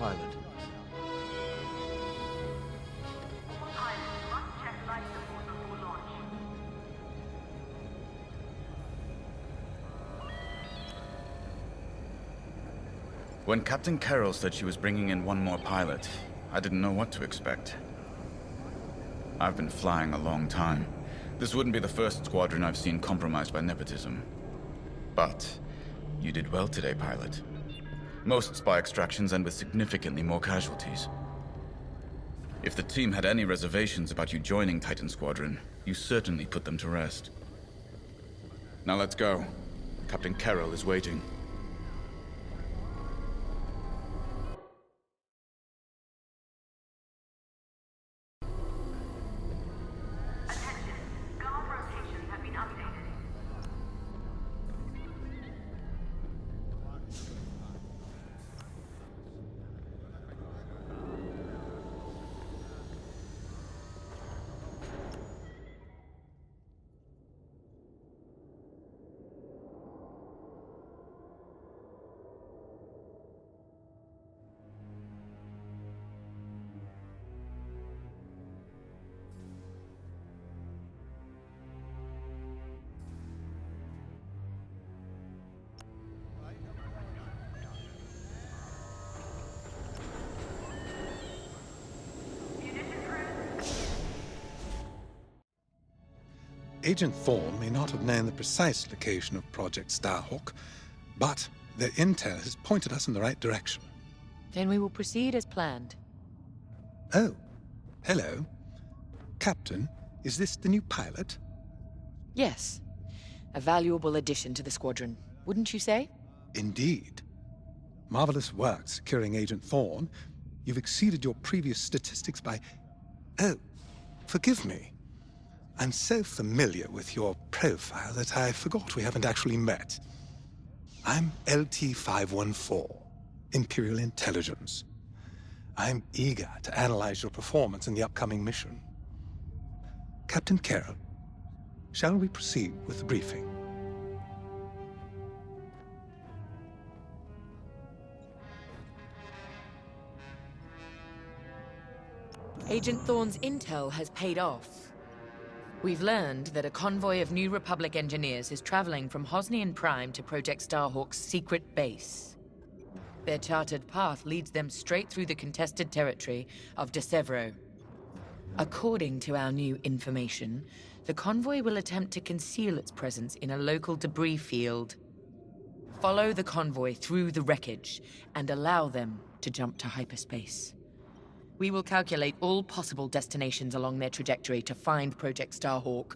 pilot. When Captain Carroll said she was bringing in one more pilot, I didn't know what to expect. I've been flying a long time. This wouldn't be the first squadron I've seen compromised by nepotism. But you did well today, pilot. Most spy extractions end with significantly more casualties. If the team had any reservations about you joining Titan Squadron, you certainly put them to rest. Now let's go. Captain Carroll is waiting. Agent Thorne may not have known the precise location of Project Starhawk, but their intel has pointed us in the right direction. Then we will proceed as planned. Oh, hello. Captain, is this the new pilot? Yes. A valuable addition to the squadron, wouldn't you say? Indeed. Marvelous work securing Agent Thorne. You've exceeded your previous statistics by... Oh, forgive me. I'm so familiar with your profile that I forgot we haven't actually met. I'm LT-514, Imperial Intelligence. I'm eager to analyze your performance in the upcoming mission. Captain Carroll, shall we proceed with the briefing? Agent Thorne's intel has paid off. We've learned that a convoy of New Republic engineers is traveling from Hosnian Prime to Project Starhawk's secret base. Their charted path leads them straight through the contested territory of De Severo. According to our new information, the convoy will attempt to conceal its presence in a local debris field. Follow the convoy through the wreckage and allow them to jump to hyperspace. We will calculate all possible destinations along their trajectory to find Project Starhawk.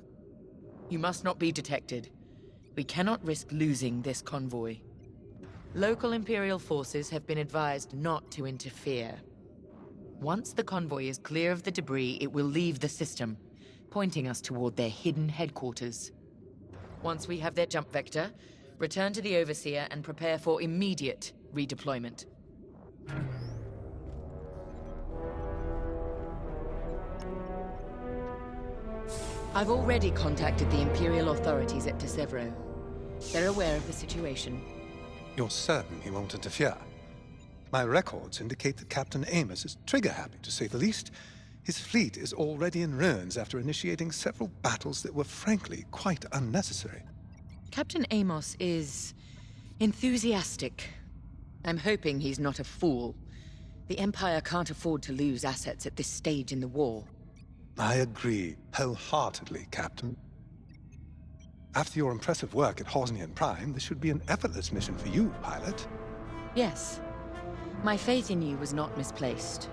You must not be detected. We cannot risk losing this convoy. Local Imperial forces have been advised not to interfere. Once the convoy is clear of the debris, it will leave the system, pointing us toward their hidden headquarters. Once we have their jump vector, return to the Overseer and prepare for immediate redeployment. I've already contacted the Imperial authorities at De Severo. They're aware of the situation. You're certain he won't interfere? My records indicate that Captain Amos is trigger-happy, to say the least. His fleet is already in ruins after initiating several battles that were frankly quite unnecessary. Captain Amos is enthusiastic. I'm hoping he's not a fool. The Empire can't afford to lose assets at this stage in the war. I agree wholeheartedly, Captain. After your impressive work at Hosnian Prime, this should be an effortless mission for you, pilot. Yes. My faith in you was not misplaced.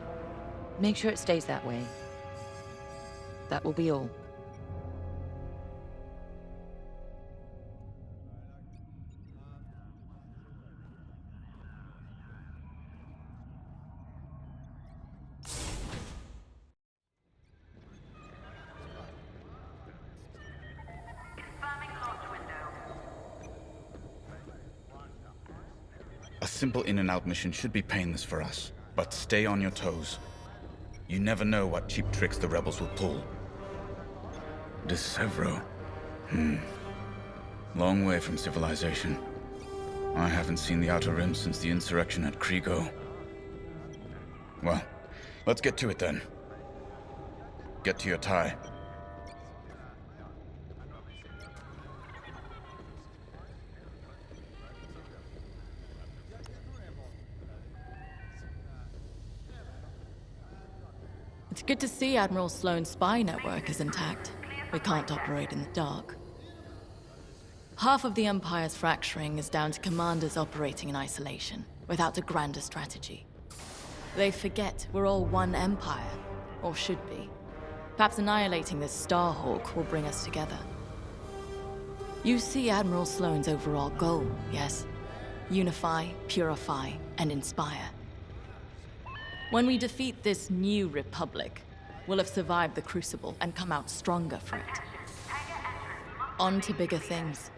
Make sure it stays that way. That will be all. A simple in-and-out mission should be painless for us, but stay on your toes. You never know what cheap tricks the rebels will pull. De Severo. Long way from civilization. I haven't seen the Outer Rim since the insurrection at Kriego. Well, let's get to it then. Get to your tie. It's good to see Admiral Sloane's spy network is intact. We can't operate in the dark. Half of the Empire's fracturing is down to commanders operating in isolation, without a grander strategy. They forget we're all one Empire, or should be. Perhaps annihilating this Starhawk will bring us together. You see Admiral Sloane's overall goal, yes? Unify, purify, and inspire. When we defeat this new Republic, we'll have survived the Crucible and come out stronger for it. On to bigger things.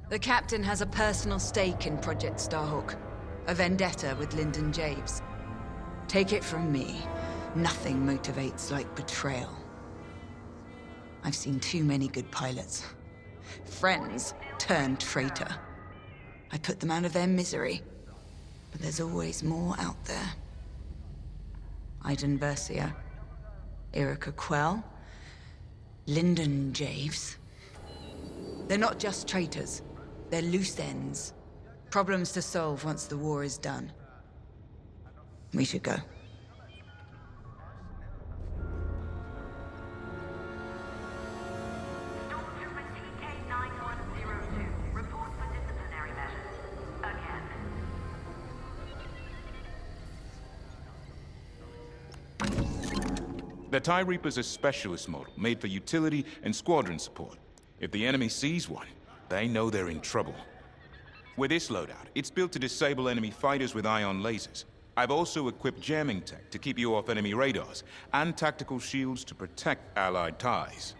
The Captain has a personal stake in Project Starhawk. A vendetta with Lyndon James. Take it from me. Nothing motivates like betrayal. I've seen too many good pilots. Friends turned traitor. I put them out of their misery. But there's always more out there. Iden Versio, Erica Quell, Lyndon James. They're not just traitors. They're loose ends. Problems to solve once the war is done. We should go. The TIE Reaper's a specialist model, made for utility and squadron support. If the enemy sees one, they know they're in trouble. With this loadout, it's built to disable enemy fighters with ion lasers. I've also equipped jamming tech to keep you off enemy radars, and tactical shields to protect Allied TIEs.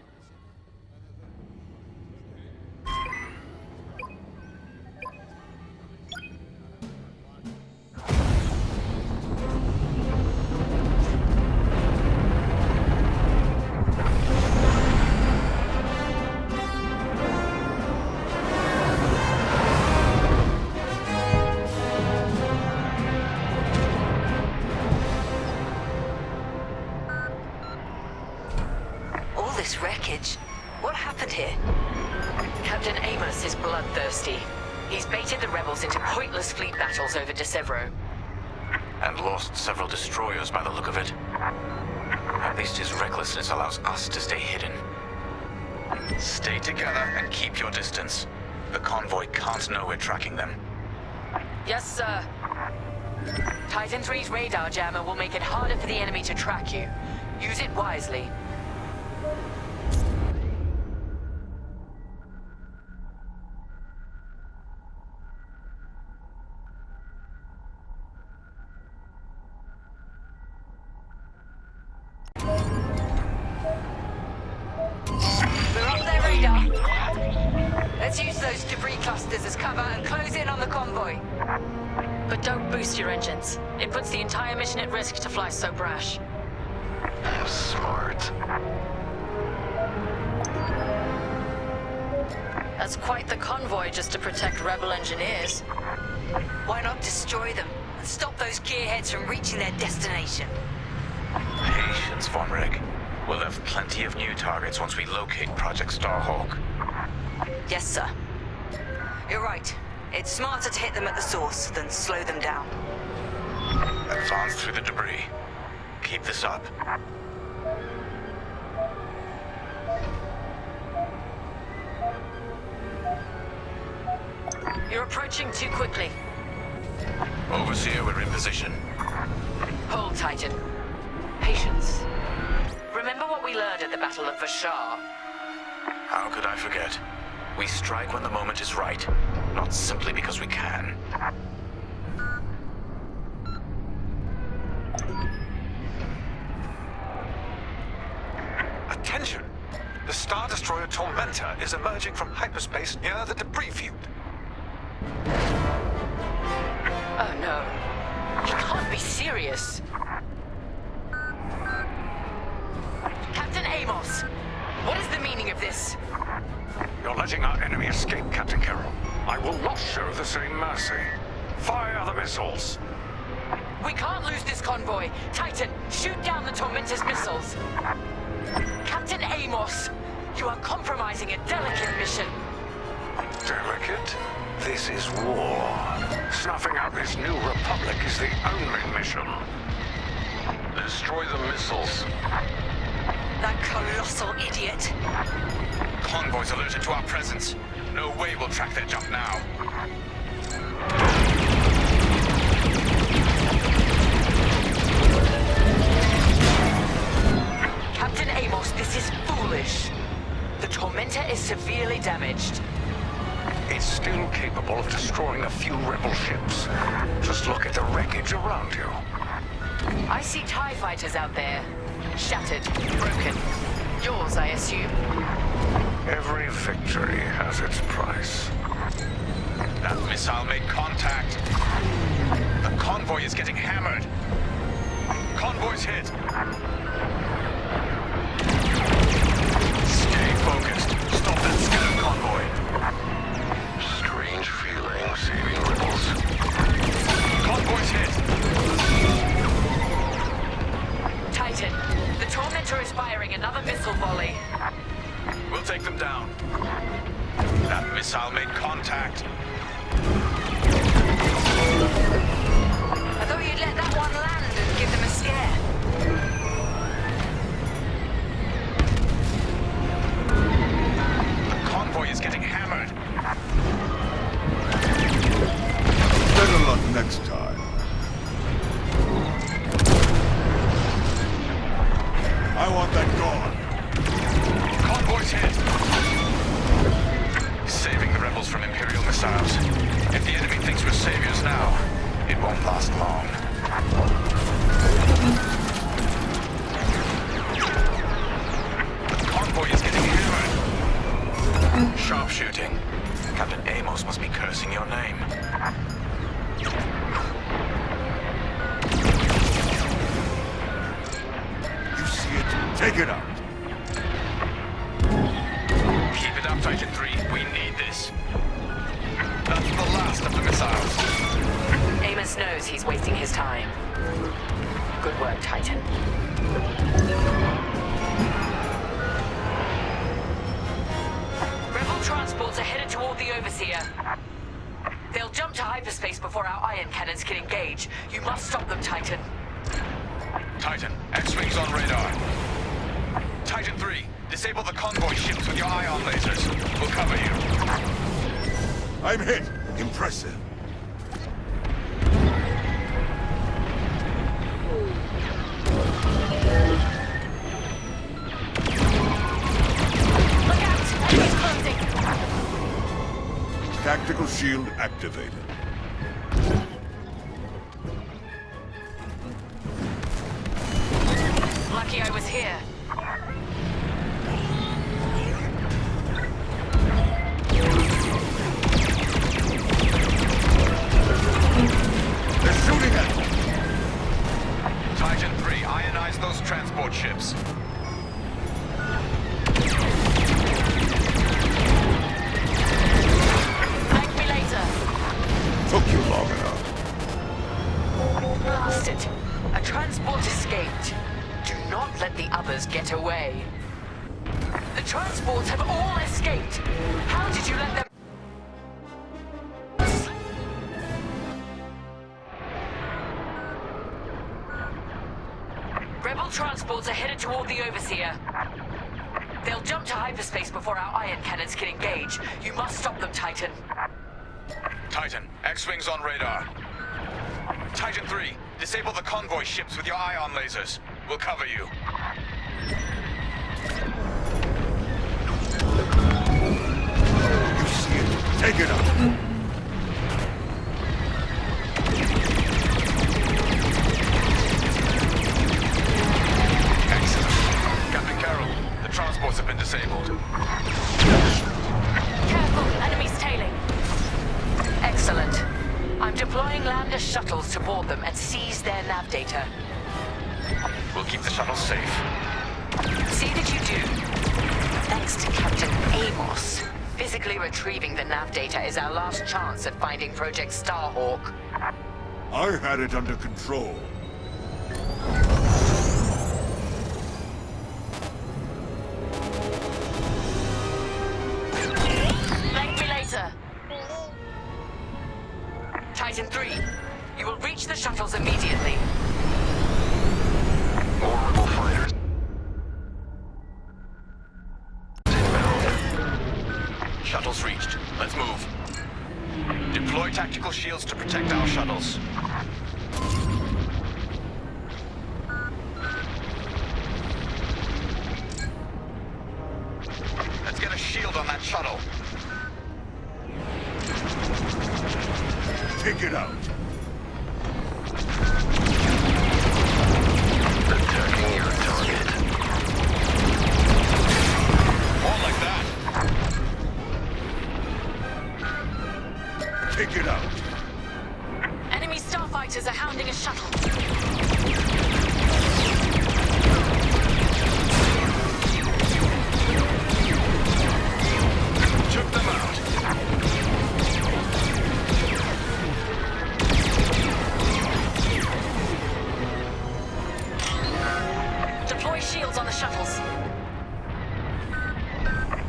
Wreckage. What happened here? Captain Amos is bloodthirsty. He's baited the rebels into pointless fleet battles over De Severo. And lost several destroyers by the look of it. At least his recklessness allows us to stay hidden. Stay together and keep your distance. The convoy can't know we're tracking them. Yes, sir. Titan 3's radar jammer will make it harder for the enemy to track you. Use it wisely. Let's use those debris clusters as cover and close in on the convoy. But don't boost your engines. It puts the entire mission at risk to fly so brash. Smart. That's quite the convoy just to protect rebel engineers. Why not destroy them and stop those gearheads from reaching their destination? Patience, Von Rig. We'll have plenty of new targets once we locate Project Starhawk. Yes, sir. You're right. It's smarter to hit them at the source than slow them down. Advance through the debris. Keep this up. You're approaching too quickly. Overseer, we're in position. Hold, Titan. Patience. Remember what we learned at the Battle of Vashar? How could I forget? We strike when the moment is right, not simply because we can. Attention! The Star Destroyer Tormentor is emerging from hyperspace near the debris field. Oh no. You can't be serious. I will not show the same mercy. Fire the missiles. We can't lose this convoy. Titan, shoot down the Tormentor's missiles. Captain Amos, you are compromising a delicate mission. Delicate? This is war. Snuffing out this new republic is the only mission. Destroy the missiles. That colossal idiot. Convoys alerted to our presence. No way we'll track their jump now. Captain Amos, this is foolish. The Tormentor is severely damaged. It's still capable of destroying a few rebel ships. Just look at the wreckage around you. I see TIE fighters out there. Shattered, broken. Yours, I assume. Every victory has its price. That missile made contact. The convoy is getting hammered. Convoy's hit. Stay focused. Stop that scatter convoy. Strange feeling saving rebels. Convoy's hit. Titan, the Tormentor is firing another missile volley. We'll take them down. That missile made contact. I thought you'd let that one land and give them a scare. The convoy is getting hammered. Better luck next time. I want that gone. Convoy's hit. Saving the rebels from Imperial missiles. If the enemy thinks we're saviors now, it won't last long. The convoy is getting hammered. Sharpshooting. Captain Amos must be cursing your name. You see it? Take it out. Keep it up, Titan 3. We need this. That's the last of the missiles. Amos knows he's wasting his time. Good work, Titan. Rebel transports are headed toward the Overseer. They'll jump to hyperspace before our ion cannons can engage. You must stop them, Titan. Titan, X-Wings on radar. Titan 3, disable the convoy ships with your ion lasers. We'll cover you. I'm hit. Impressive. Look out! Enemy's closing! Tactical shield activated. Lucky I was here. They're shooting at me. Titan 3, ionize those transport ships. Thank me later. Took you long enough. Blast it! A transport escaped. Do not let the others get away. The transports have all escaped. How did you let them... Rebel transports are headed toward the Overseer. They'll jump to hyperspace before our ion cannons can engage. You must stop them, Titan. Titan, X-Wings on radar. Titan 3, disable the convoy ships with your ion lasers. We'll cover you. You see it? Take it out. Excellent. Captain Carroll, the transports have been disabled. Careful, enemy's tailing. Excellent. I'm deploying lander shuttles to board them and seize their nav data. We'll keep the shuttles safe. See that you do. Thanks to Captain Amos, Physically retrieving the nav data is our last chance at finding Project Starhawk. I had it under control. Thank me later. Titan 3, you will reach the shuttles immediately. More rebel fighters. Shuttles reached. Let's move. Deploy tactical shields to protect our shuttles. Let's get a shield on that shuttle. Take it out. Attacking your target. More like that. Take it out. Enemy starfighters are hounding a shuttle. Took them out. Deploy shields on the shuttles.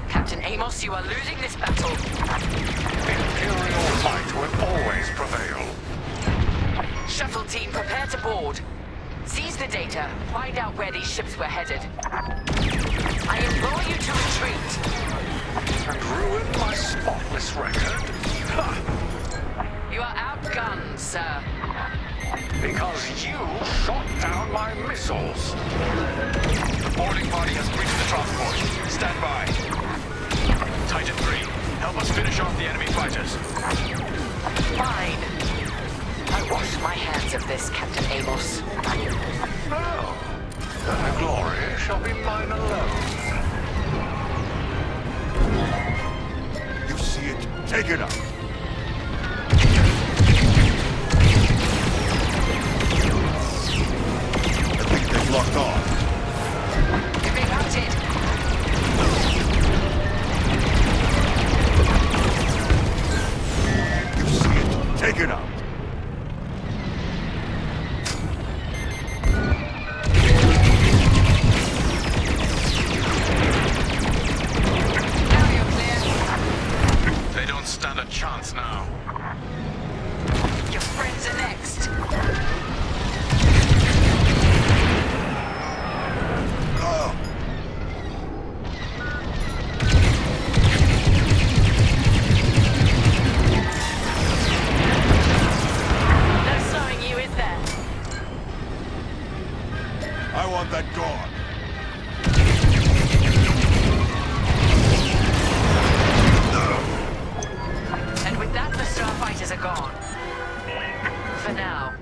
Captain Amos, you are losing this battle. Imperial might will always prevail. Shuttle team, prepare to board. Seize the data, find out where these ships were headed. I implore you to retreat. And ruin my spotless record? Ha! You are outgunned, sir. Because you shot down my missiles. The boarding party has reached the transport. Stand by. Titan 3, help us finish off the enemy fighters. Fine. I wash my hands of this, Captain Amos. Oh, then the glory shall be mine alone. You see it? Take it out. I think they've locked on. You've been routed. You see it? Take it out. Now you're clear. They don't stand a chance now. Your friends are next. Oh, No slowing you, is there? I want that gone. And with that, the starfighters are gone. For now.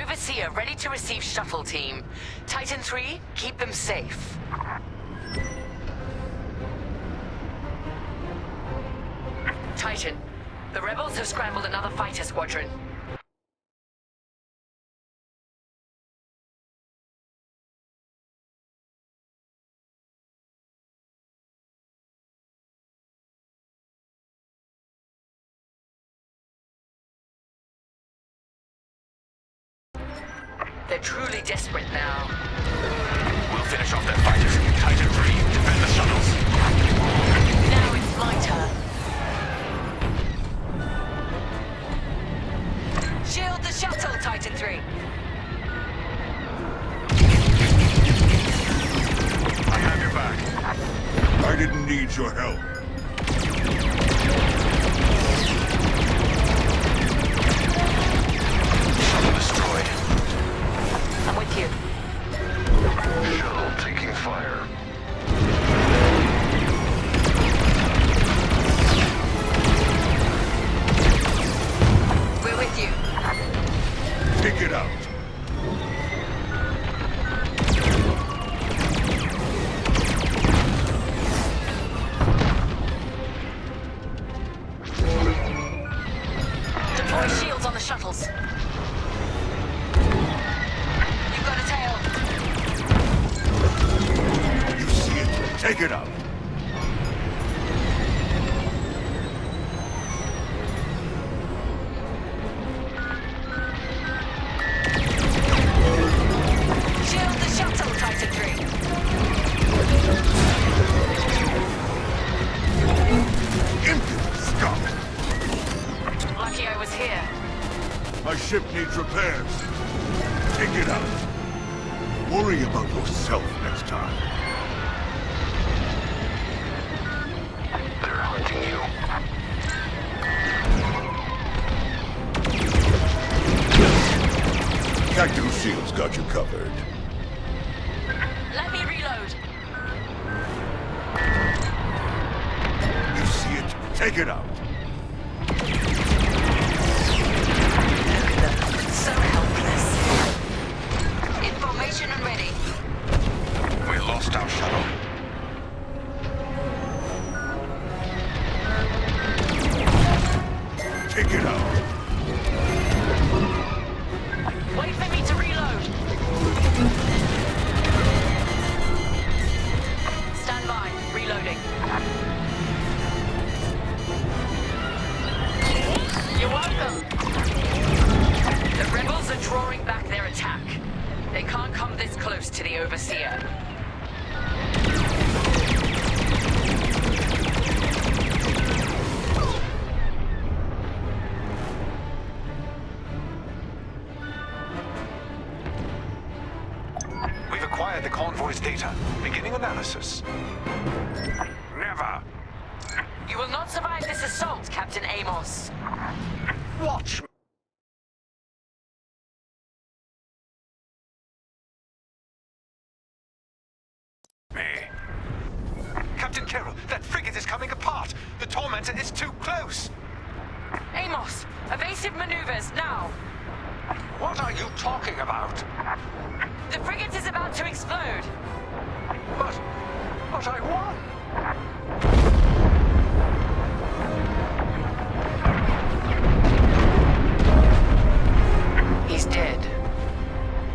Overseer, ready to receive shuttle team. Titan 3, keep them safe. Titan, the rebels have scrambled another fighter squadron. They're truly desperate now. We'll finish off their fighters. Titan 3, defend the shuttles. Now it's my turn. Shield the shuttle, Titan 3. I have your back. I didn't need your help. Shuttle destroyed. I'm with you. Shuttle taking fire. We're with you. Take it out. Deploy shields on the shuttles. You've got a tail. You see it? Take it out. was here. My ship needs repairs. Take it out. Worry about yourself next time. They're hunting you. Captain Lucille's got you covered. Let me reload. You see it? Take it out. So helpless. Information and ready. We lost our shuttle. Take it out. Wait for me to reload. Stand by. Reloading. You're welcome. The rebels are drawing back their attack. They can't come this close to the Overseer. We've acquired the convoy's data. Beginning analysis. Never. You will not survive this assault, Captain Amos. Watch me. Captain Carroll, that frigate is coming apart. The Tormentor is too close. Amos, evasive maneuvers, now! What are you talking about? The frigate is about to explode. But I won. He's dead.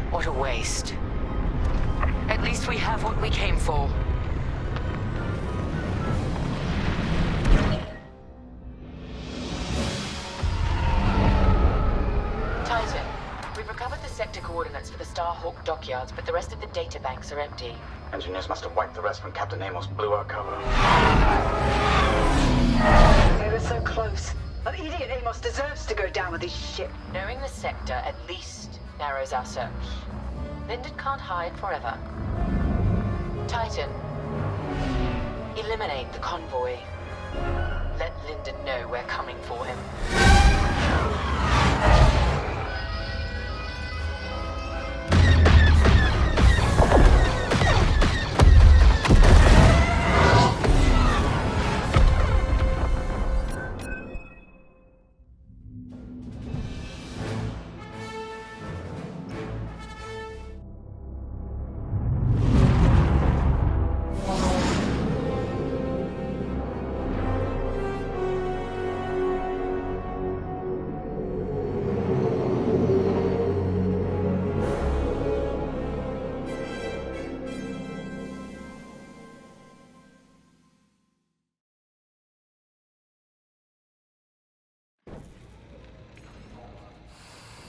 What a waste. At least we have what we came for. Titan, we've recovered the sector coordinates for the Starhawk dockyards, but the rest of the data banks are empty. Engineers must have wiped the rest when Captain Amos blew our cover. They were so close. That idiot Amos deserves to go down with his ship. Knowing the sector at least narrows our search. Lyndon can't hide forever. Titan, eliminate the convoy. Let Lyndon know we're coming for him.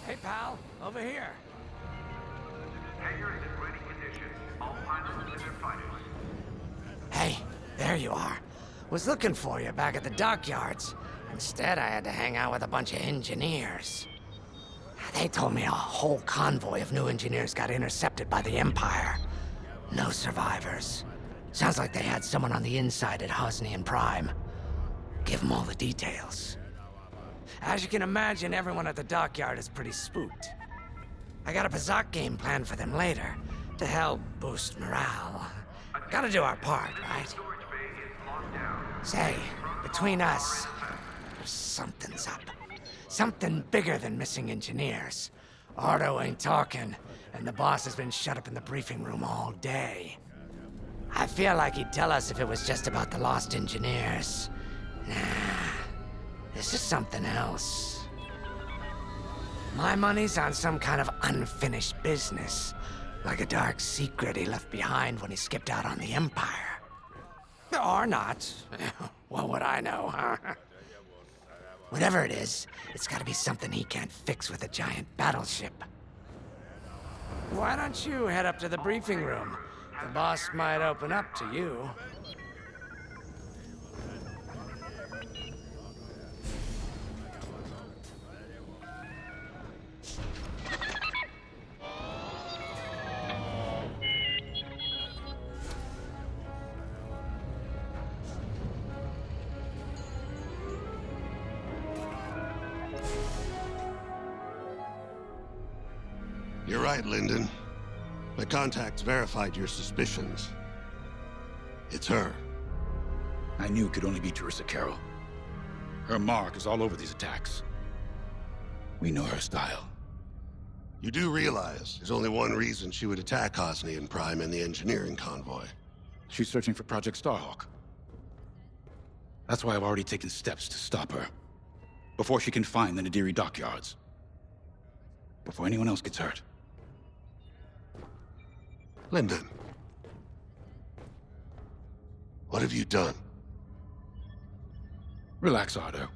Hey, pal, over here. Hangar is in ready condition. All pilots and their fighters. Hey, there you are. Was looking for you back at the dockyards. Instead, I had to hang out with a bunch of engineers. They told me a whole convoy of new engineers got intercepted by the Empire. No survivors. Sounds like they had someone on the inside at Hosnian Prime. Give them all the details. As you can imagine, everyone at the dockyard is pretty spooked. I got a Bazak game planned for them later, to help boost morale. Gotta do our part, right? Say, between us, something's up. Something bigger than missing engineers. Ardo ain't talking, and the boss has been shut up in the briefing room all day. I feel like he'd tell us if it was just about the lost engineers. Nah. This is something else. My money's on some kind of unfinished business. Like a dark secret he left behind when he skipped out on the Empire. Or not. What would I know, huh? Whatever it is, it's gotta be something he can't fix with a giant battleship. Why don't you head up to the briefing room? The boss might open up to you. You're right, Lyndon. My contacts verified your suspicions. It's her. I knew it could only be Teresa Carroll. Her mark is all over these attacks. We know her style. You do realize there's only one reason she would attack Hosnian Prime and the engineering convoy. She's searching for Project Starhawk. That's why I've already taken steps to stop her. Before she can find the Nadiri dockyards. Before anyone else gets hurt. Lyndon. What have you done? Relax, Ardo.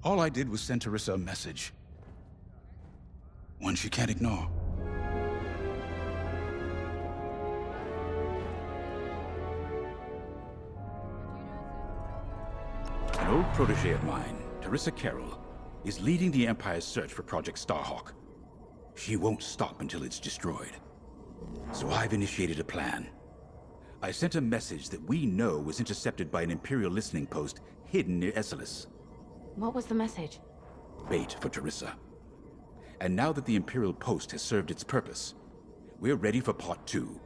All I did was send Teresa a message. One she can't ignore. An old protege of mine, Teresa Carroll, is leading the Empire's search for Project Starhawk. She won't stop until it's destroyed. So I've initiated a plan. I sent a message that we know was intercepted by an Imperial listening post hidden near Esselis. What was the message? Bait for Teresa. And now that the Imperial post has served its purpose, we're ready for Part 2.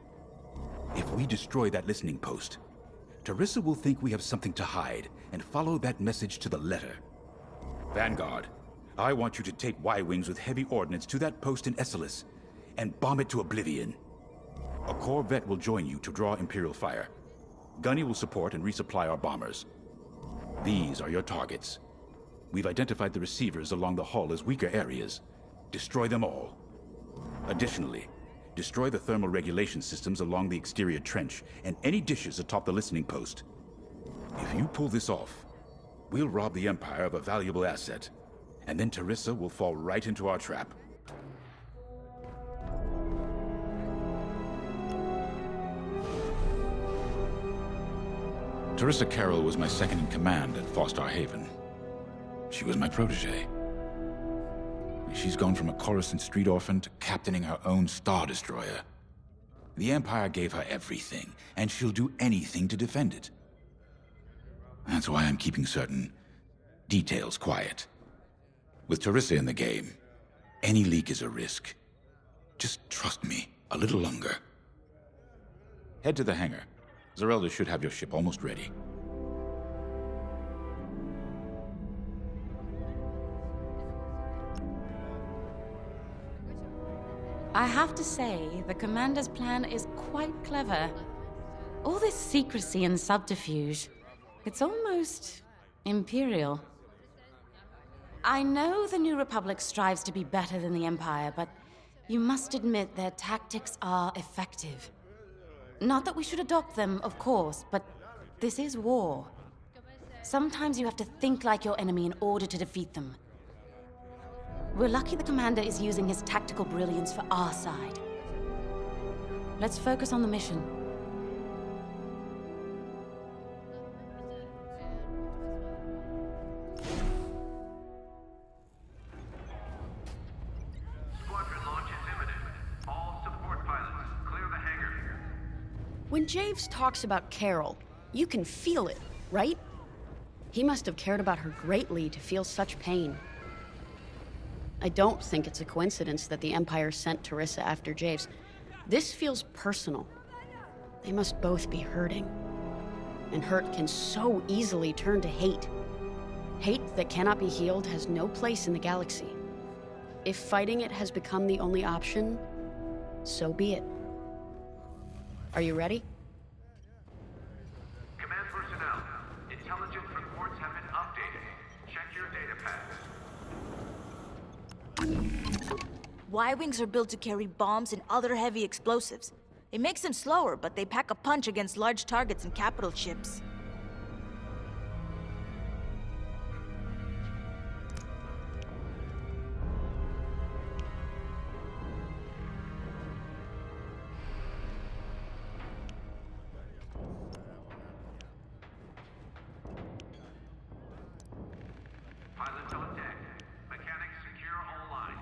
If we destroy that listening post, Teresa will think we have something to hide and follow that message to the letter. Vanguard, I want you to take Y-Wings with heavy ordnance to that post in Esselis and bomb it to oblivion. A Corvette will join you to draw Imperial fire. Gunny will support and resupply our bombers. These are your targets. We've identified the receivers along the hull as weaker areas. Destroy them all. Additionally, destroy the thermal regulation systems along the exterior trench and any dishes atop the listening post. If you pull this off, we'll rob the Empire of a valuable asset, and then Teresa will fall right into our trap. Teresa Carroll was my second in command at Fostar Haven. She was my protege. She's gone from a Coruscant street orphan to captaining her own Star Destroyer. The Empire gave her everything, and she'll do anything to defend it. That's why I'm keeping certain details quiet. With Teresa in the game, any leak is a risk. Just trust me a little longer. Head to the hangar. Zerelda should have your ship almost ready. I have to say, the Commander's plan is quite clever. All this secrecy and subterfuge, it's almost Imperial. I know the New Republic strives to be better than the Empire, but you must admit their tactics are effective. Not that we should adopt them, of course, but this is war. Sometimes you have to think like your enemy in order to defeat them. We're lucky the Commander is using his tactical brilliance for our side. Let's focus on the mission. Squadron launch is imminent. All support pilots, clear the hangar. When Javes talks about Carol, you can feel it, right? He must have cared about her greatly to feel such pain. I don't think it's a coincidence that the Empire sent Teresa after Javes. This feels personal. They must both be hurting. And hurt can so easily turn to hate. Hate that cannot be healed has no place in the galaxy. If fighting it has become the only option, so be it. Are you ready? Command personnel, intelligence reports have been updated. Check your data pads. Y-Wings are built to carry bombs and other heavy explosives. It makes them slower, but they pack a punch against large targets and capital ships. Pilots on deck. Mechanics secure all lines.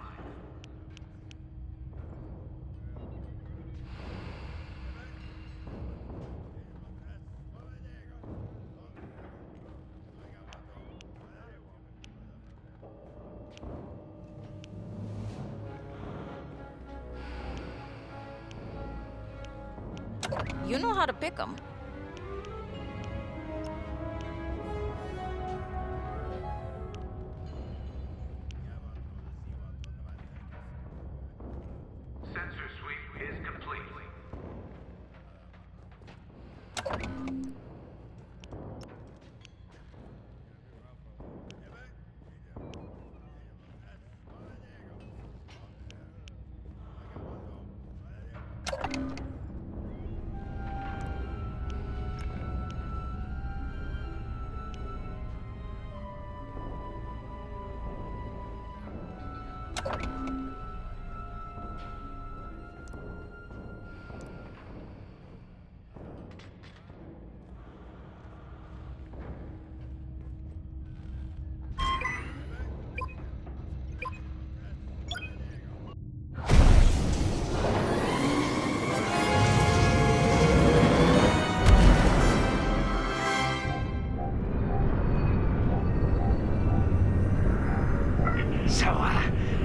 You know how to pick them. Sensor sweep is complete.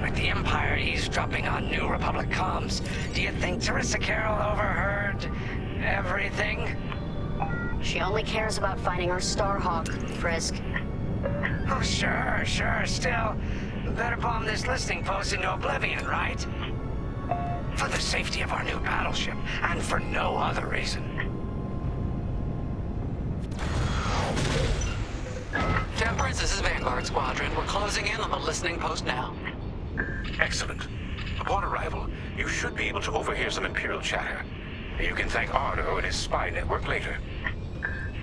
With the Empire eavesdropping on New Republic comms, do you think Teresa Carroll overheard everything? She only cares about finding her Starhawk, Frisk. Oh, sure. Still, better bomb this listening post into oblivion, right? For the safety of our new battleship, and for no other reason. Temperance, this is Vanguard Squadron. We're closing in on the listening post now. Excellent. Upon arrival, you should be able to overhear some Imperial chatter. You can thank Ardo and his spy network later.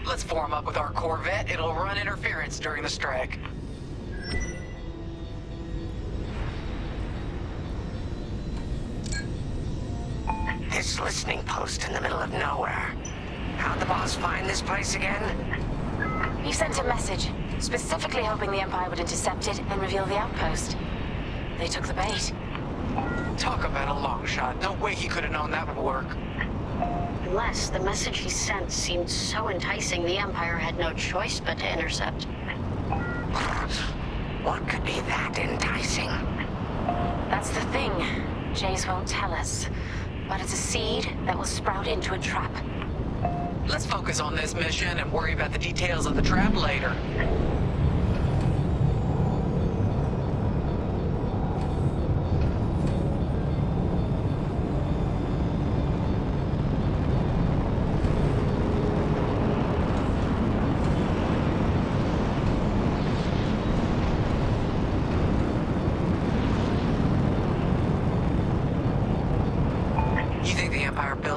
Let's form up with our Corvette. It'll run interference during the strike. This listening post in the middle of nowhere. How'd the boss find this place again? He sent a message, specifically hoping the Empire would intercept it and reveal the outpost. They took the bait. Talk about a long shot. No way he could have known that would work. Unless the message he sent seemed so enticing, the Empire had no choice but to intercept. What could be that enticing? That's the thing. Jace won't tell us. But it's a seed that will sprout into a trap. Let's focus on this mission and worry about the details of the trap later.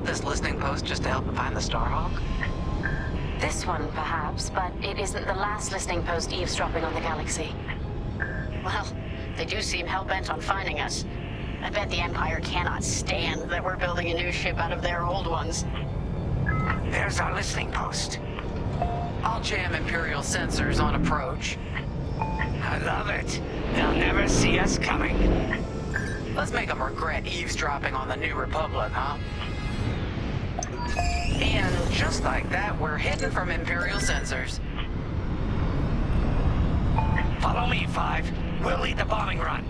This listening post just to help him find the Starhawk? This one, perhaps, but it isn't the last listening post eavesdropping on the galaxy. Well, they do seem hell-bent on finding us. I bet the Empire cannot stand that we're building a new ship out of their old ones. There's our listening post. I'll jam Imperial sensors on approach. I love it. They'll never see us coming. Let's make them regret eavesdropping on the New Republic, huh? And just like that, we're hidden from Imperial sensors. Follow me, Five. We'll lead the bombing run.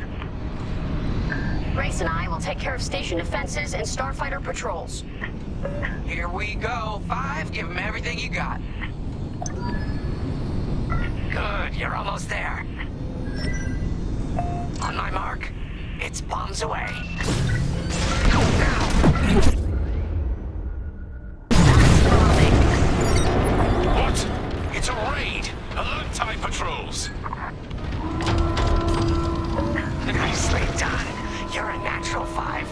Grace and I will take care of station defenses and starfighter patrols. Here we go. Five, give them everything you got. Good, you're almost there. On my mark, it's bombs away. Go now! What? It's a raid! Alert TIE patrols! Nicely done. You're a natural, Five.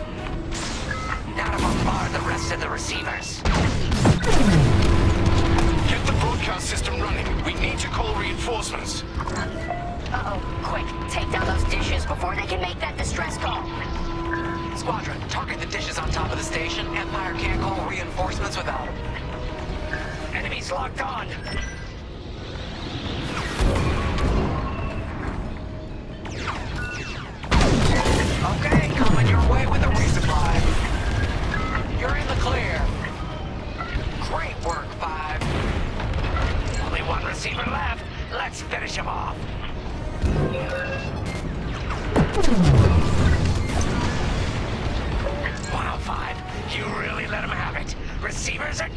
Now to bombard the rest of the receivers. Get the broadcast system running. We need to call reinforcements. Uh-oh. Quick, take down those dishes before they can make that distress call. Squadron, target the dishes on top of the station. Empire can't call reinforcements without them. Enemies locked on. Okay, coming your way with a resupply. You're in the clear. Great work, Five. Only one receiver left. Let's finish him off. Wow, Five. You really let him have it. Receivers are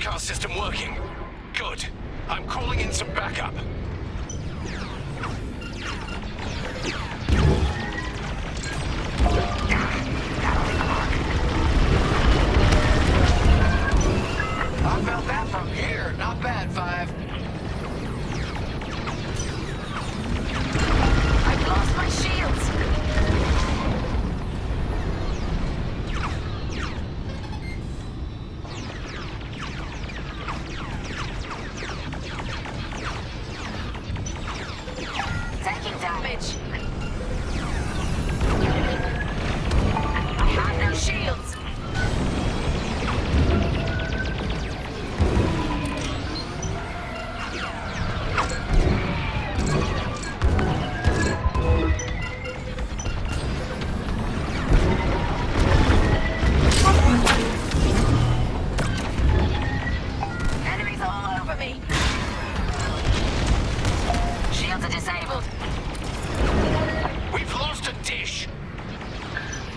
broadcast system working. Good. I'm calling in some backup. I felt that from here. Not bad, Five. I've lost my shields. Taking damage. I have no shields. Enemies all over me. Shields are disabled. We've lost a dish.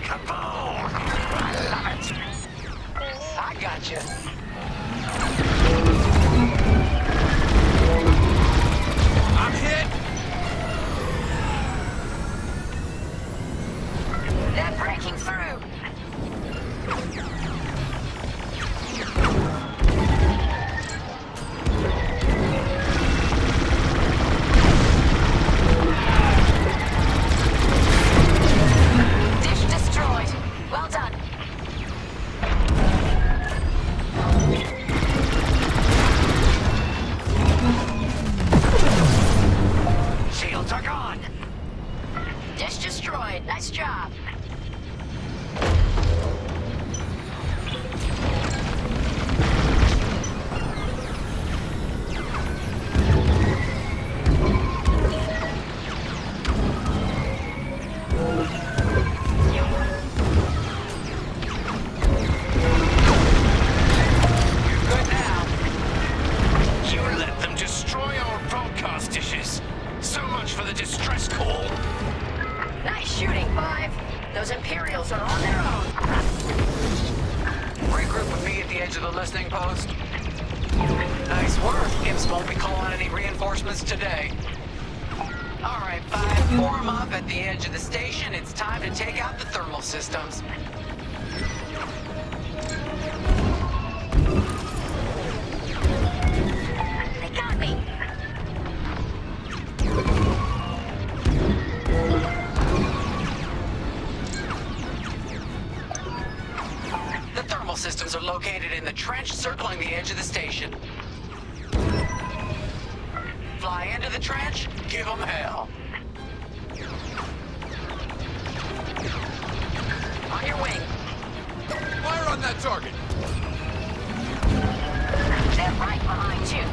Kaboom! I love it. I got you. I'm hit. They're breaking through. Dish destroyed. Well done. Shields are gone. Dish destroyed. Nice job. Good now. You let them destroy our broadcast dishes. So much for the distress call. Nice shooting, Five. Those Imperials are on their own. Regroup with me at the edge of the listening post. Nice work. Imps won't be calling any reinforcements today. All right, Five, form up at the edge of the station. It's time to take out the thermal systems. They got me. The thermal systems are located in the trench circling the edge of the station. Fly into the trench, give them hell. On your wing. Fire on that target! They're right behind you.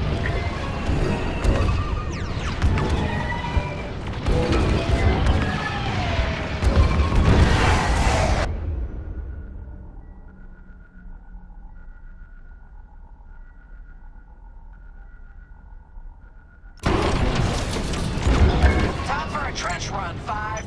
Time for a trench run, Five.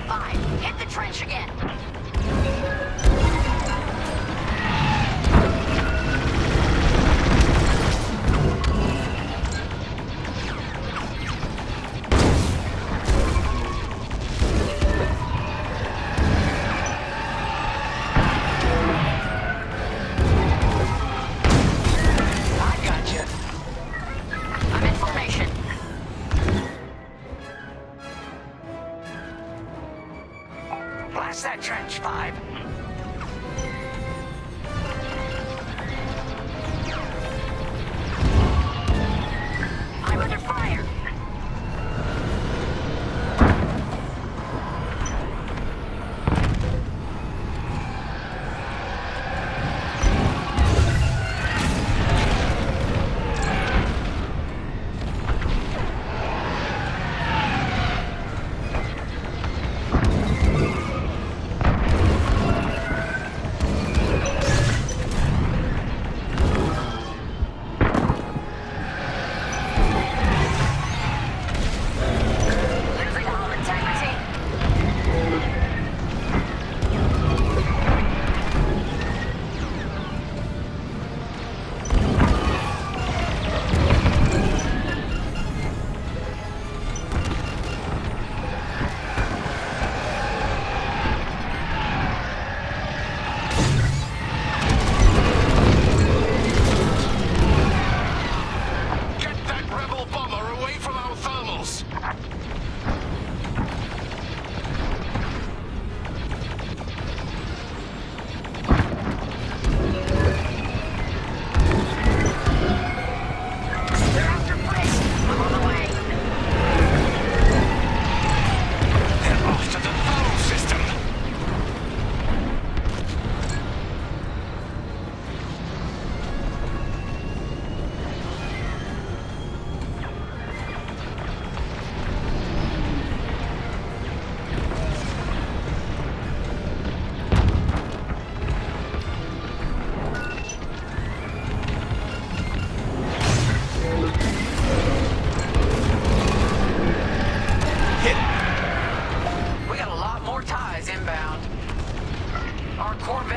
Five. Hit the trench again. I got you. I'm in formation. Blast that trench, Five. I'm under fire.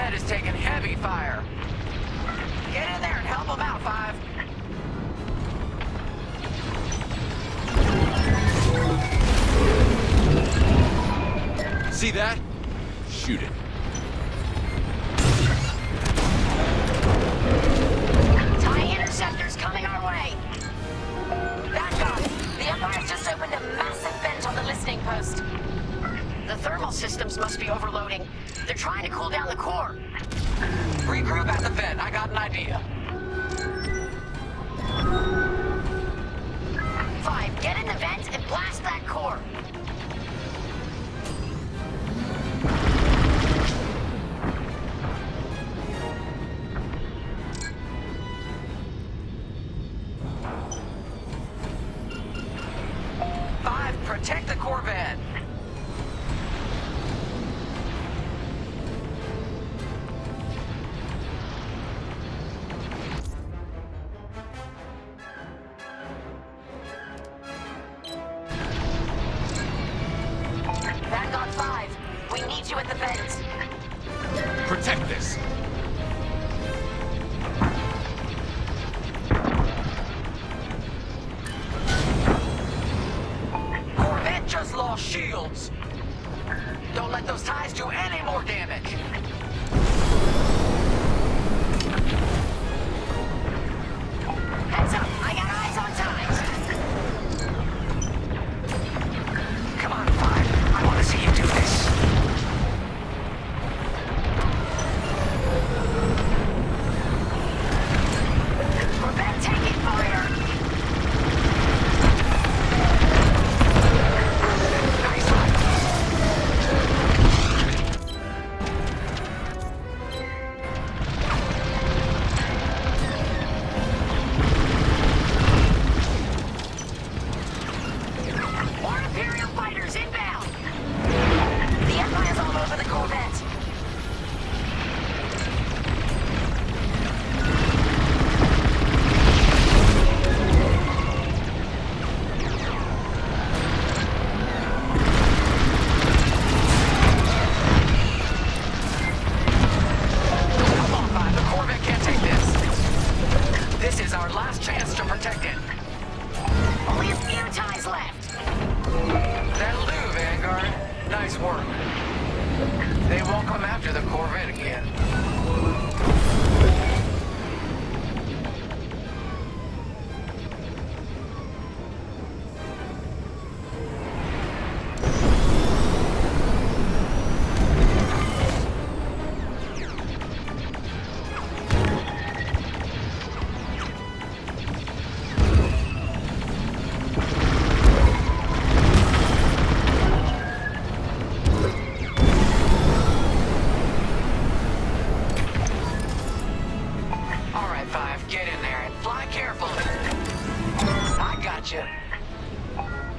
vent is taking heavy fire. Get in there and help them out, Five. See that? Shoot it. TIE interceptors coming our way. Back up. The Empire's just opened a massive vent on the listening post. The thermal systems must be overloading. They're trying to cool down the core. Regroup at the vent. I got an idea. 5, get in the vent and blast that core. Protect the Corvette. Vanguard 5, we need you at the vent. Protect this. Just lost shields. Don't let those ties do any more damage. Heads up, I got eyes on ties. Come on, 5. I want to see you do this. Prevent taking fire. They won't come after the Corvette again.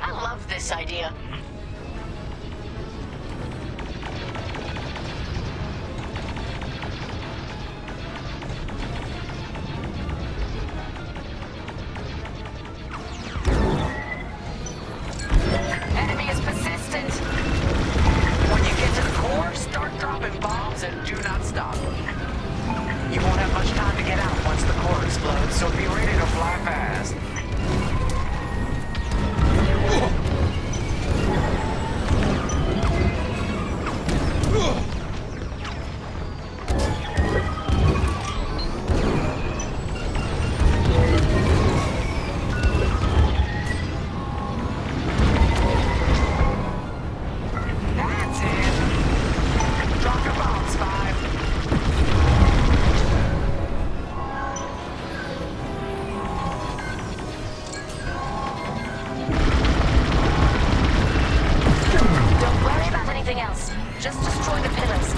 I love this idea. Enemy is persistent. When you get to the core, start dropping bombs and do not stop. You won't have much time to get out once the core explodes, so be ready to fly fast. That's it. Drop your bombs, 5. Don't worry about anything else. Just destroy the pillars.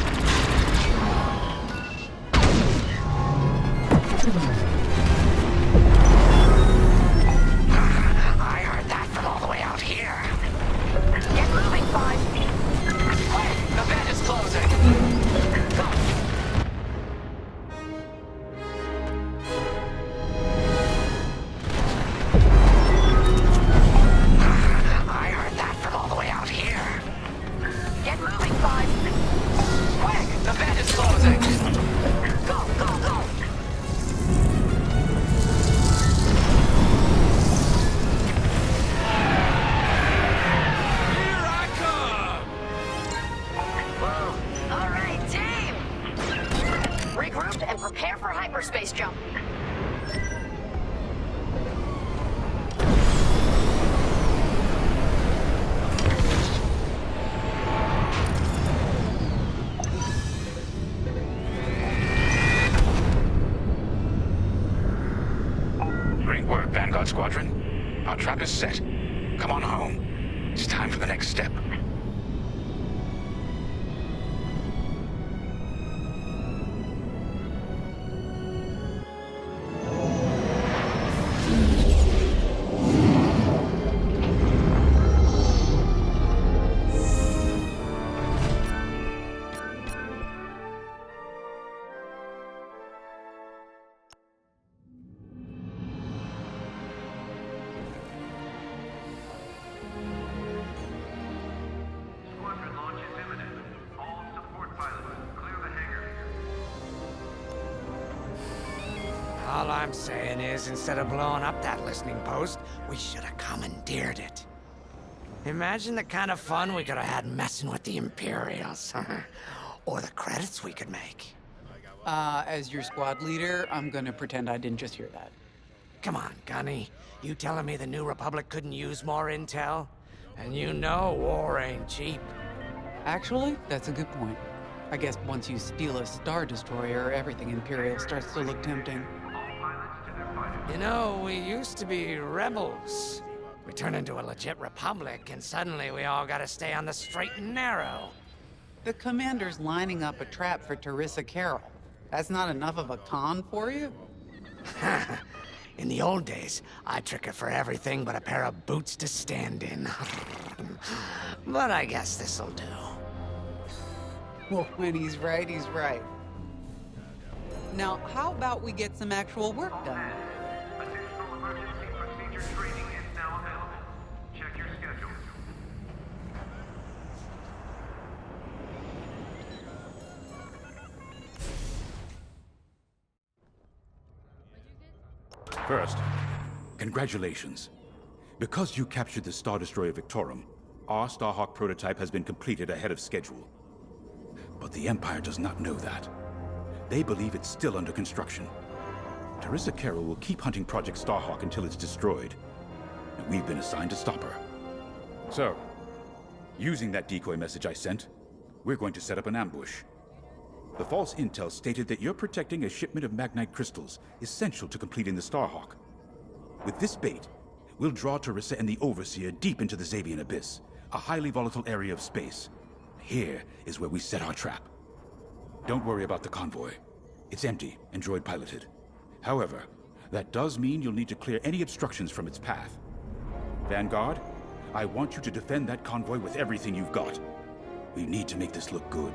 I heard that from all the way out here. Get moving, 5. Quick, the vent is closing. Go. I heard that from all the way out here. Get moving, 5. Quick, the vent is closing. hyperspace jump. Great work, Vanguard Squadron. Our trap is set. Come on home. It's time for the next step. All I'm saying is, instead of blowing up that listening post, we should have commandeered it. Imagine the kind of fun we could have had messing with the Imperials. Or the credits we could make. As your squad leader, I'm gonna pretend I didn't just hear that. Come on, Gunny. You telling me the New Republic couldn't use more intel? And you know war ain't cheap. Actually, that's a good point. I guess once you steal a Star Destroyer, everything Imperial starts to look tempting. You know, we used to be rebels. We turned into a legit republic, and suddenly we all gotta stay on the straight and narrow. The commander's lining up a trap for Teresa Carroll. That's not enough of a con for you? In the old days, I'd trick her for everything but a pair of boots to stand in. But I guess this'll do. Well, when he's right, he's right. Now, how about we get some actual work done? Additional emergency procedure training is now available. Check your schedule. First, congratulations. Because you captured the Star Destroyer Victorum, our Starhawk prototype has been completed ahead of schedule. But the Empire does not know that. They believe it's still under construction. Teresa Carroll will keep hunting Project Starhawk until it's destroyed. And we've been assigned to stop her. So, using that decoy message I sent, we're going to set up an ambush. The false intel stated that you're protecting a shipment of Magnite crystals, essential to completing the Starhawk. With this bait, we'll draw Teresa and the Overseer deep into the Xavian Abyss, a highly volatile area of space. Here is where we set our trap. Don't worry about the convoy. It's empty and droid-piloted. However, that does mean you'll need to clear any obstructions from its path. Vanguard, I want you to defend that convoy with everything you've got. We need to make this look good.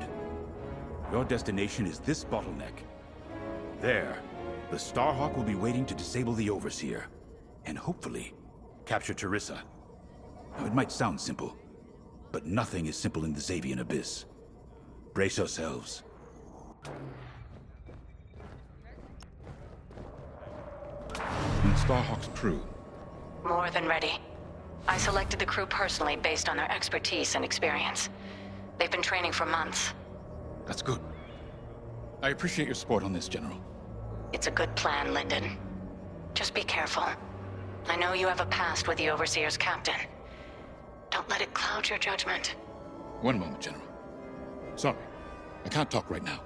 Your destination is this bottleneck. There, the Starhawk will be waiting to disable the Overseer, and hopefully, capture Teresa. Now, it might sound simple, but nothing is simple in the Xavian Abyss. Brace yourselves. And Starhawk's crew? More than ready. I selected the crew personally based on their expertise and experience. They've been training for months. That's good. I appreciate your support on this, General. It's a good plan, Lyndon. Just be careful. I know you have a past with the Overseer's captain. Don't let it cloud your judgment. One moment, General. Sorry, I can't talk right now.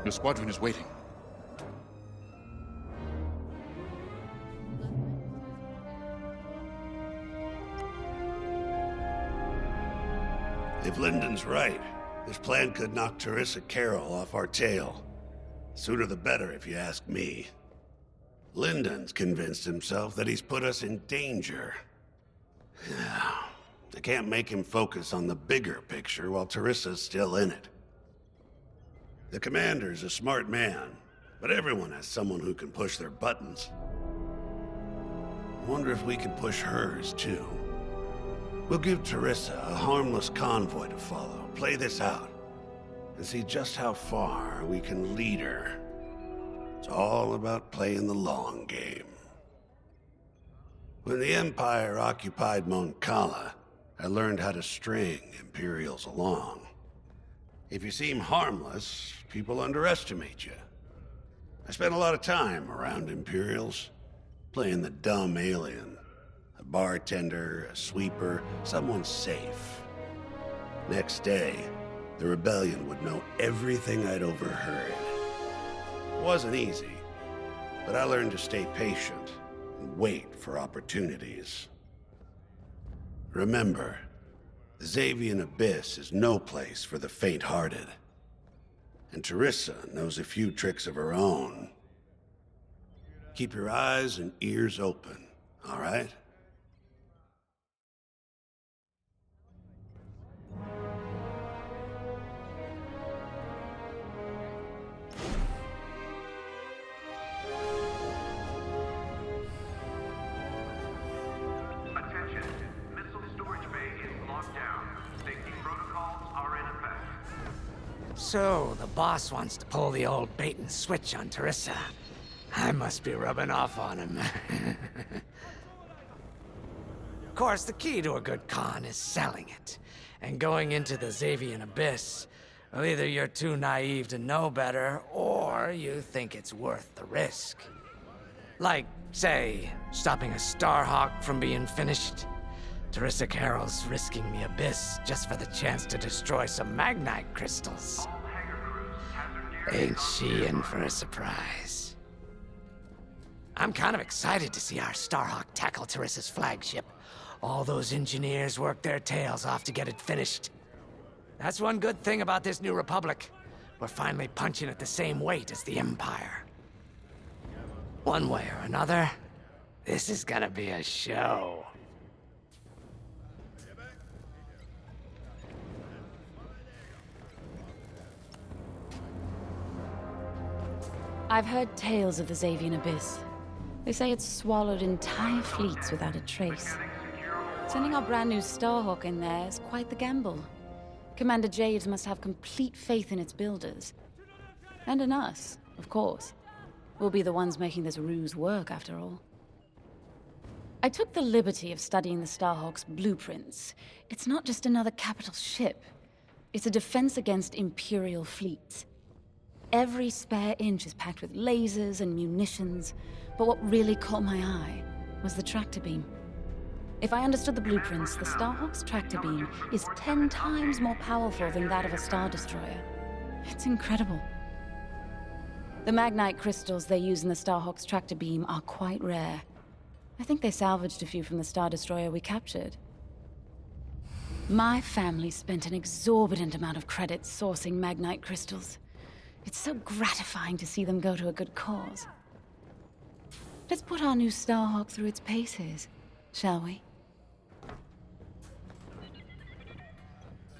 Your squadron is waiting. If Lyndon's right, this plan could knock Teresa Carroll off our tail. Sooner the better, if you ask me. Lyndon's convinced himself that he's put us in danger. I can't make him focus on the bigger picture while Teresa's still in it. The commander's a smart man, but everyone has someone who can push their buttons. I wonder if we can push hers, too. We'll give Teresa a harmless convoy to follow, play this out, and see just how far we can lead her. It's all about playing the long game. When the Empire occupied Mon Cala, I learned how to string Imperials along. If you seem harmless, people underestimate you. I spent a lot of time around Imperials, playing the dumb alien. A bartender, a sweeper, someone safe. Next day, the rebellion would know everything I'd overheard. It wasn't easy, but I learned to stay patient and wait for opportunities. Remember, the Xavian Abyss is no place for the faint-hearted. And Teresa knows a few tricks of her own. Keep your eyes and ears open, all right? Attention. Missile storage bay is locked down. Safety protocols are in effect. So, the boss wants to pull the old bait and switch on Teresa. I must be rubbing off on him. Of course, the key to a good con is selling it. And going into the Xavian Abyss, well, either you're too naive to know better, or you think it's worth the risk. Like, say, stopping a Starhawk from being finished. Teresa Carroll's risking the Abyss just for the chance to destroy some Magnite crystals. Ain't she in for a surprise? I'm kind of excited to see our Starhawk tackle Teresa's flagship. All those engineers worked their tails off to get it finished. That's one good thing about this new Republic. We're finally punching at the same weight as the Empire. One way or another, this is gonna be a show. I've heard tales of the Xavian Abyss. They say it's swallowed entire fleets without a trace. Sending our brand new Starhawk in there is quite the gamble. Commander Javes must have complete faith in its builders. And in us, of course. We'll be the ones making this ruse work, after all. I took the liberty of studying the Starhawk's blueprints. It's not just another capital ship. It's a defense against Imperial fleets. Every spare inch is packed with lasers and munitions, but what really caught my eye was the tractor beam. If I understood the blueprints, the Starhawk's tractor beam is 10 times more powerful than that of a Star Destroyer. It's incredible. The Magnite crystals they use in the Starhawk's tractor beam are quite rare. I think they salvaged a few from the Star Destroyer we captured. My family spent an exorbitant amount of credits sourcing Magnite crystals. It's so gratifying to see them go to a good cause. Let's put our new Starhawk through its paces, shall we?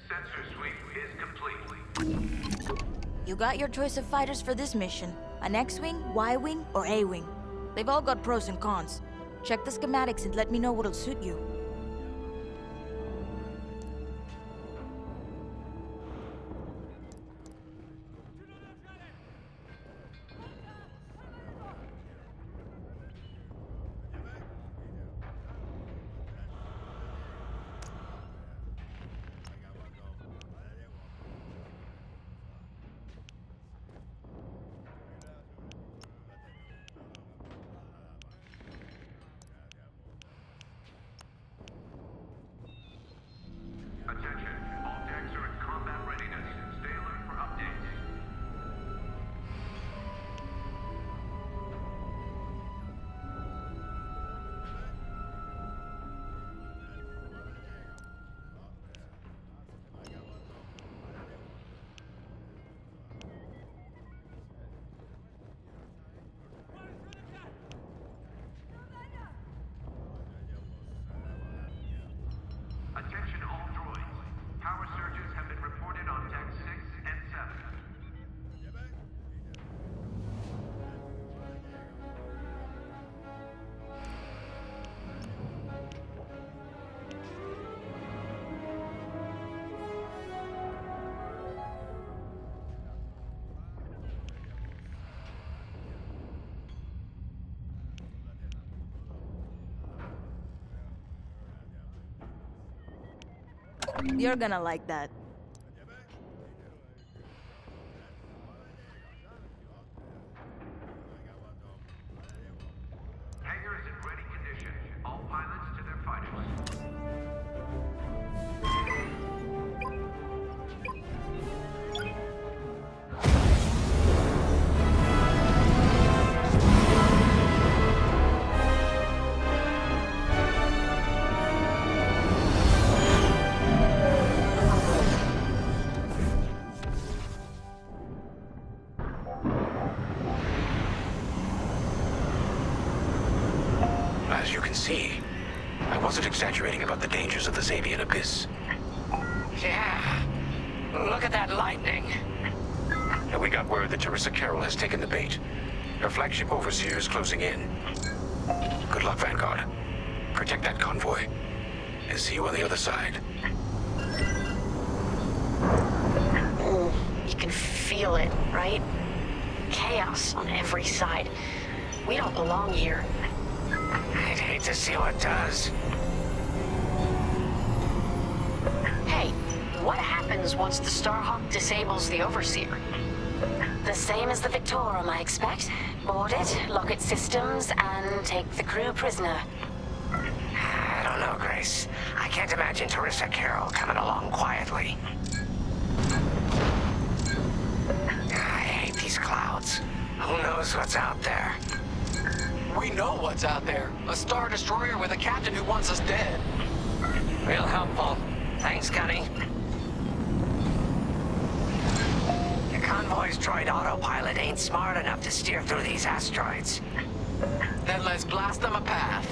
Sensor sweep is complete. You got your choice of fighters for this mission. An X-Wing, Y-Wing, or A-Wing. They've all got pros and cons. Check the schematics and let me know what'll suit you. Attention. All decks are in combat readiness. Stay alert for updates. Attention all droids. Power surges have been reported on deck 6 and 7. You're gonna like that. can see. I wasn't exaggerating about the dangers of the Zabian abyss. Yeah. Look at that lightning. And we got word that Teresa Carroll has taken the bait. Her flagship overseer is closing in. Good luck, Vanguard. Protect that convoy. And see you on the other side. You can feel it, right? Chaos on every side. We don't belong here. I'd hate to see what does. Hey, what happens once the Starhawk disables the Overseer? The same as the Victorum, I expect. Board it, lock its systems, and take the crew prisoner. I don't know, Grace. I can't imagine Teresa Carroll coming along quietly. I hate these clouds. Who knows what's out there? We know what's out there. A Star Destroyer with a captain who wants us dead. Real helpful. Thanks, Gunny. The convoy's droid autopilot ain't smart enough to steer through these asteroids. Then let's blast them a path.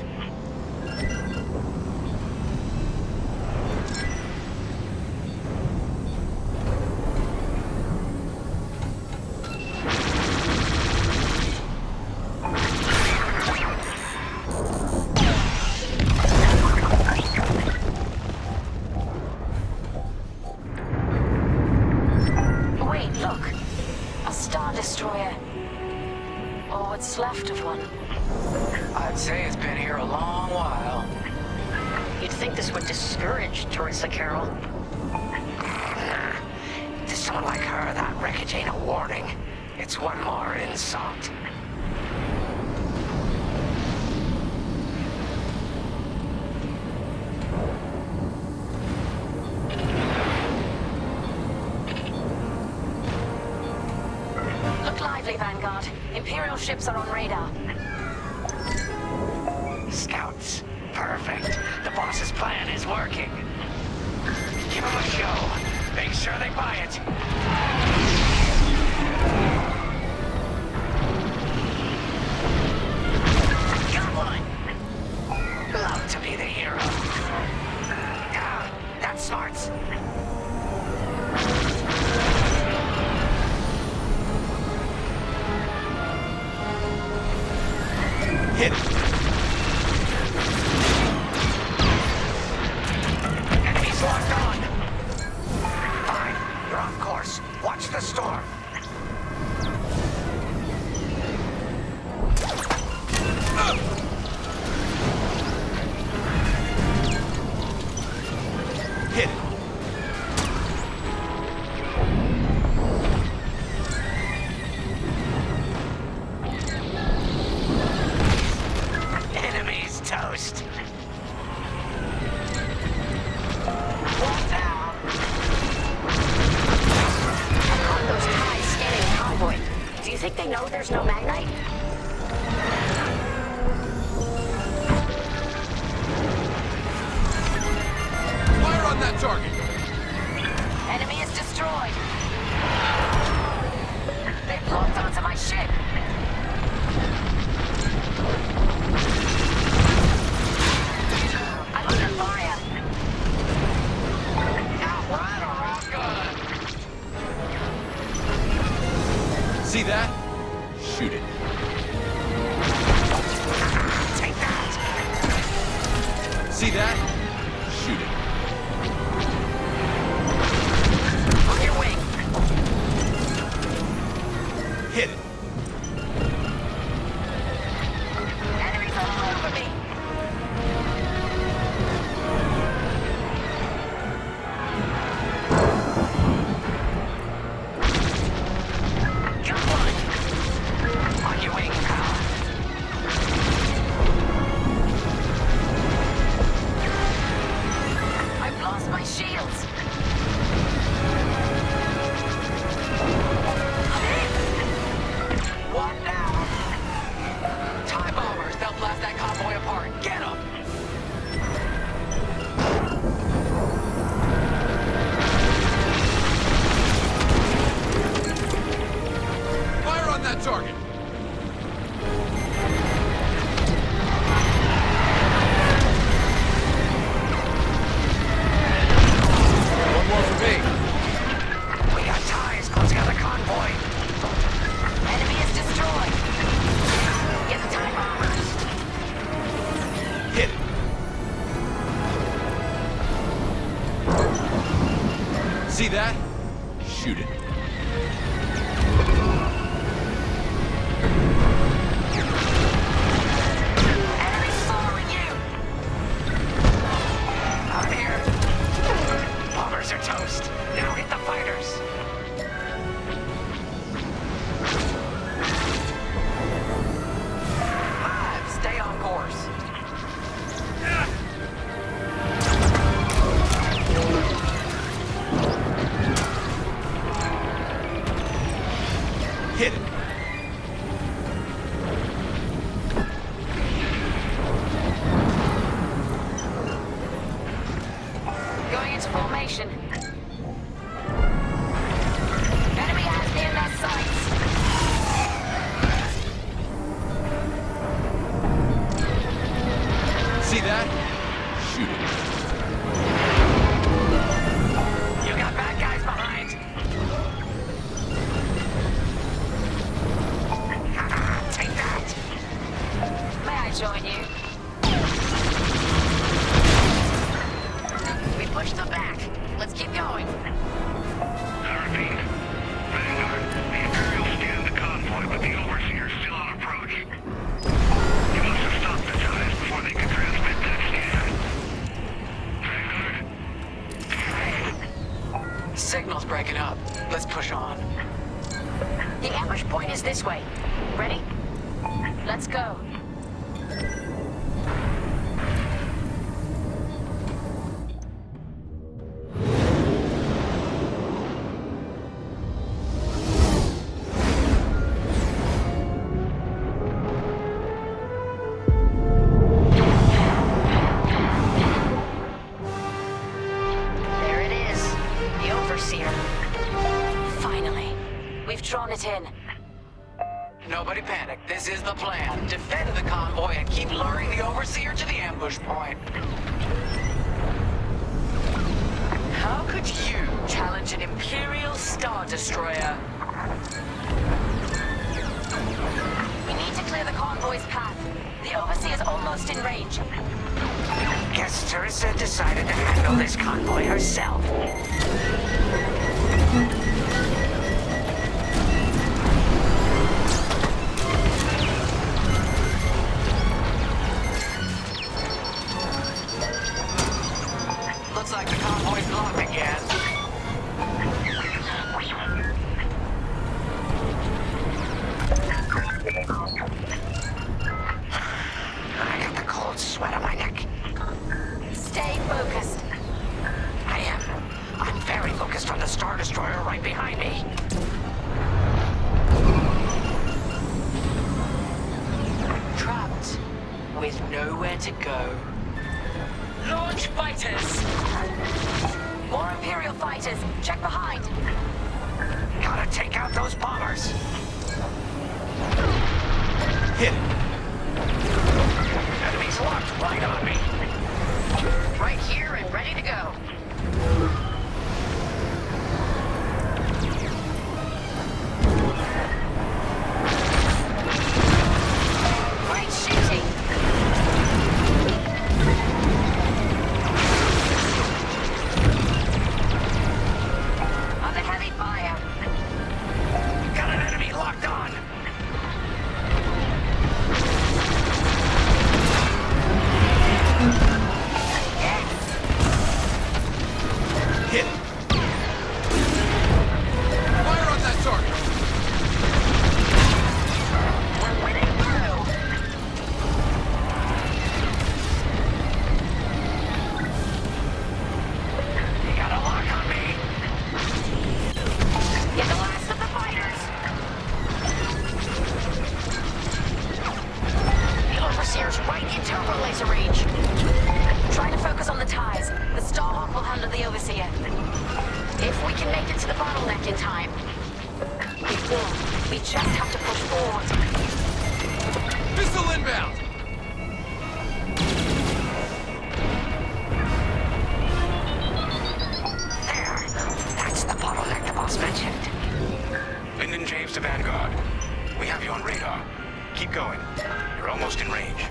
Wait, look. A Star Destroyer. Or what's left of one. I'd say it's been here a long while. You'd think this would discourage Teresa Carroll. To someone like her, that wreckage ain't a warning. It's one more insult. Look lively, Vanguard. Imperial ships are on radar. Scouts. Perfect. The boss's plan is working. Give them a show. Make sure they buy it. Got one! Love to be the hero. Ah, that's smarts. Hit it! Enemies locked on. Fine, you're on course. Watch the storm. Hit it! Enemies toast. Those ties scanning the convoy. Do you think they know there's no magnite? Fire on that target! Enemy is destroyed. They've locked onto my ship. I'm under fire. Outrun or outgun? See that? Shoot it. Take that. See that? Shoot it. On your wing. Hit it. Enemies all over me. Got one. On your wing, pal. it. Enemies following you! I'm here. Bombers are toast. Now hit the fighters. Stay on course. Hit it. Going into formation. Enemy has me in their sights. See that? Shoot it. You got bad guys behind. Take that. May I join you? We pushed them back. Let's keep going. Vanguard, the Imperial scanned the convoy, but the Overseer's still on approach. You must have stopped the ties before they could transmit that scan. Signal's breaking up. Let's push on. The ambush point is this way. Ready? Let's go. There it is. The Overseer. Finally. We've drawn it in. Nobody panic. This is the plan. Defend the convoy and keep luring the Overseer to the ambush point. How could you challenge an Imperial Star Destroyer? We need to clear the convoy's path. The Overseer's almost in range. Guess Teresa decided to handle this convoy herself. Looks like the convoy's blocked again. I got the cold sweat on my neck. Stay focused. I am. I'm very focused on the Star Destroyer right behind me. Trapped with nowhere to go. Launch fighters! More Imperial fighters. Check behind. Gotta take out those bombers. Hit it. Enemies locked right on me. Right here and ready to go. Great shooting. Under heavy fire. Got an enemy locked on. Hit it. Fire on that target. We're winning through. You got a lock on me. Get the last of the fighters. The Overseer's right in turbo laser range. Try to focus on the ties. The Starhawk will handle the Overseer. If we can make it to the bottleneck in time. We will. We just have to push forward. Missile inbound. There. That's the bottleneck the boss mentioned. Lyndon James to Vanguard. We have you on radar. Keep going. You're almost in range.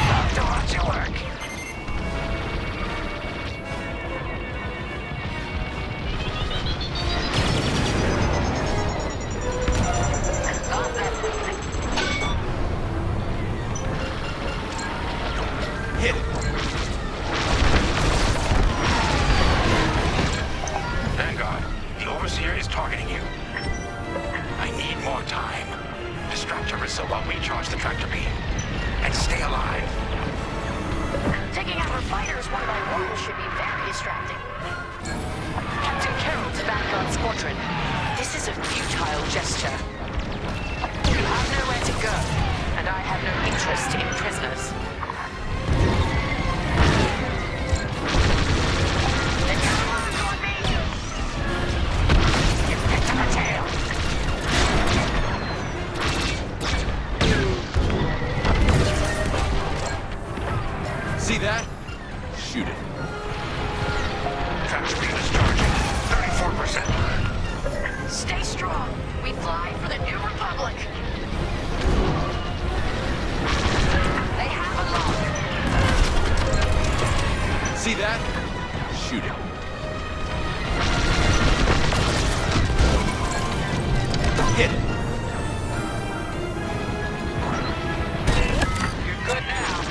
Love to watch you work. goodwill gesture. You have nowhere to go, and I have no interest in prisoners. They got locked on me! You picked up a tail! See that? Shoot it. Tractor beam is charging. 34%. Stay strong. We fly for the New Republic. They have a lock. See that? Shoot it. Hit it. You're good now.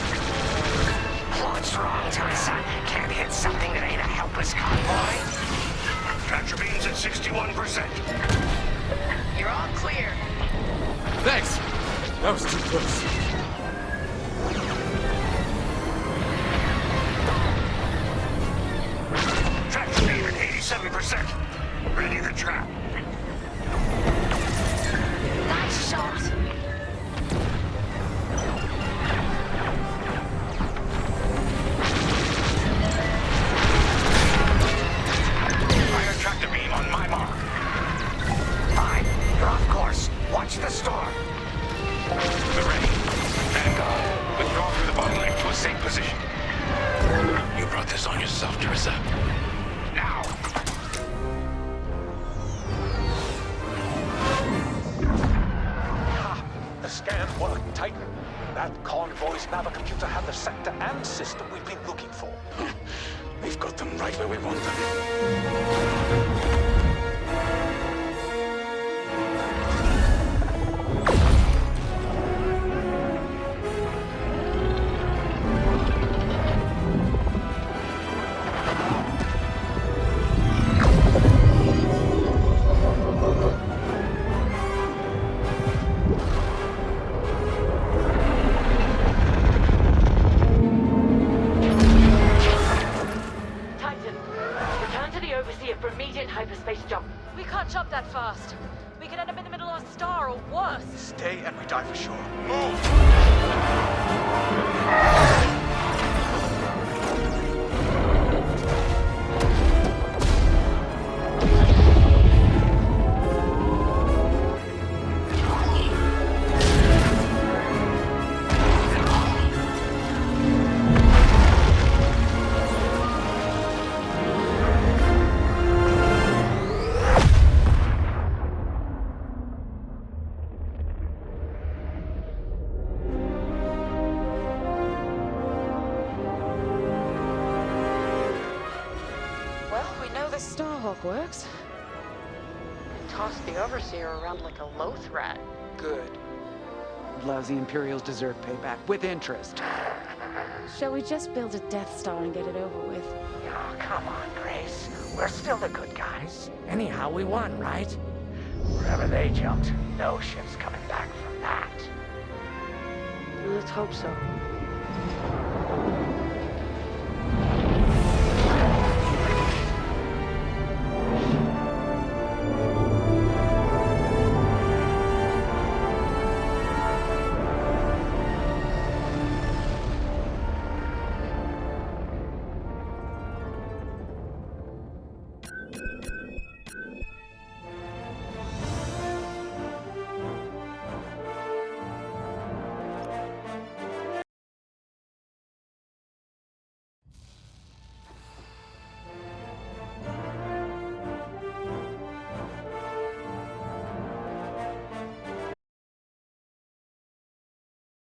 What's wrong, Teresa? Can't hit something that ain't a helpless convoy? Tractor beam's at 61%. You're all clear. Thanks. That was too close. Tractor beam at 87%. Ready to trap. Nice shot. Fire tractor beam on my mark. Fine. You're off course. Watch the storm. We're ready. Vanguard, withdraw through the bottleneck to a safe position. You brought this on yourself, Teresa. Now! The scan worked, Titan. That convoy's navicomputer had the sector and system we've been looking for. We've got them right where we want them. Titan, return to the Overseer for immediate hyperspace jump. We can't jump that fast. We could end up in the middle of a star or worse. Stay and we die for sure. Move! Well, we know this Starhawk works. Toss the Overseer around like a loath rat. Good. Lousy Imperials deserve payback, with interest. Shall we just build a Death Star and get it over with? Oh, come on, Grace. We're still the good guys. Anyhow, we won, right? Wherever they jumped, no ship's coming back from that. Let's hope so.